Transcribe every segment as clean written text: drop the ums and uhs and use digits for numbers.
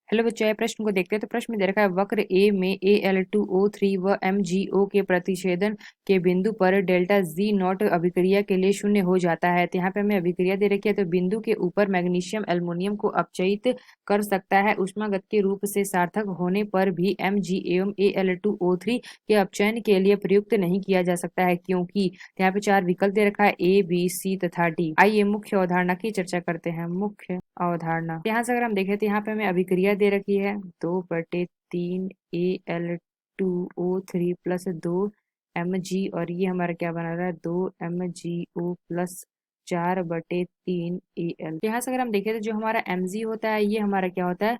Hello बच्चों, ये प्रश्न को देखते हैं। तो प्रश्न में दे रखा है वक्र ए में Al2O3 व MgO के प्रतिच्छेदन के बिंदु पर डेल्टा जी नॉट अभिक्रिया के लिए शून्य हो जाता है। तो यहाँ पे हमें अभिक्रिया दे रखी है। तो बिंदु के ऊपर मैग्नीशियम एल्युमिनियम को अपचयित कर सकता है ऊष्मागत के रूप से सार्थक होने पर भी Mg एवं Al2O3 के अपचयन के लिए प्रयुक्त नहीं किया जा सकता है, क्योंकि यहाँ पे चार विकल्प दे रखा है A, B, C तथा D। आइए मुख्य अवधारणा की चर्चा करते हैं। मुख्य अवधारणा यहाँ से अगर हम देखें तो यहाँ पे हमें अभिक्रिया दे रखी है 2/3 Al2O3 प्लस 2 Mg, और ये हमारा क्या बना रहा है 2 MgO प्लस 4/3 Al। यहाँ से अगर हम देखें तो जो हमारा Mg होता है ये हमारा क्या होता है,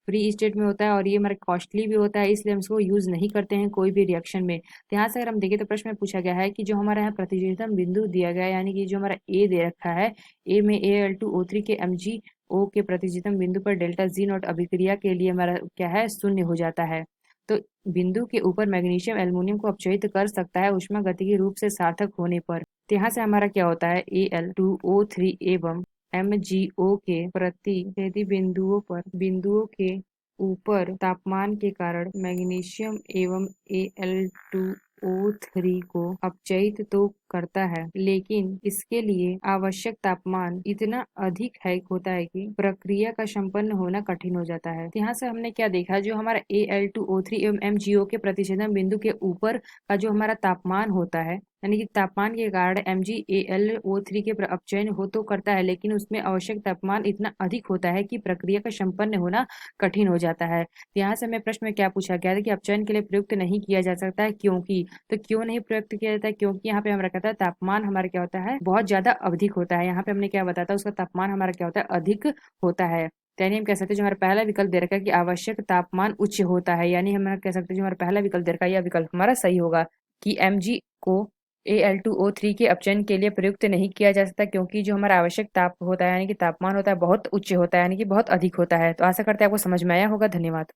फ्री स्टेट में होता है, और ये हमारा कॉस्टली भी होता है, इसलिए हम इसको यूज नहीं करते हैं कोई भी रिएक्शन में। तो यहाँ से अगर हम देखें तो प्रश्न में पूछा गया है कि जो हमारा यहाँ प्रतिच्छेदन बिंदु दिया गया है, यानी कि जो हमारा ए दे रखा है, ए में Al2O3 के MgO के प्रतिच्छेदन बिंदु पर डेल्टा जी नॉट अभिक्रिया के लिए हमारा क्या है, शून्य हो जाता है। तो बिंदु के ऊपर मैग्नीशियम एल्युमिनियम को अपचयित कर सकता है ऊष्मागतिकी रूप से सार्थक होने पर। तो यहाँ से हमारा क्या होता है, Al2O3 एवं MgO के प्रतिच्छेदी बिंदुओं के ऊपर तापमान के कारण मैग्नीशियम एवं Al2O3 को अपचयित तो करता है, लेकिन इसके लिए आवश्यक तापमान इतना अधिक है होता है कि प्रक्रिया का संपन्न होना कठिन हो जाता है। तो यहाँ से हमने क्या देखा, जो हमारा Al2O3 एवं MgO के प्रतिच्छेदन बिंदु के ऊपर का जो हमारा तापमान होता है, यानी कि तापमान के कारण MgAlO3 के अपचयन हो तो करता है, लेकिन उसमें आवश्यक तापमान इतना अधिक होता है कि प्रक्रिया का संपन्न होना कठिन हो जाता है। तो यहाँ से हमें प्रश्न में क्या पूछा गया था कि अपचयन के लिए प्रयुक्त नहीं किया जा सकता है, क्योंकि तो क्यों नहीं प्रयुक्त किया जाता है, क्योंकि यहाँ पे हमारा कहता है तापमान हमारा क्या होता है, बहुत ज्यादा अधिक होता है। यहाँ पे हमने क्या बताया था, उसका तापमान हमारा क्या होता है, अधिक होता है। यानी हम कह सकते हैं जो हमारा पहला विकल्प दे रखा है कि आवश्यक तापमान उच्च होता है, यानी हम कह सकते हैं जो हमारा पहला विकल्प दे रखा है यह विकल्प हमारा सही होगा कि Mg को Al2O3 के अपचयन के लिए प्रयुक्त नहीं किया जा सकता, क्योंकि जो हमारा आवश्यक ताप होता है, यानी कि तापमान होता है, बहुत उच्च होता है, यानी कि बहुत अधिक होता है। तो आशा करते हैं आपको समझ में आया होगा। धन्यवाद।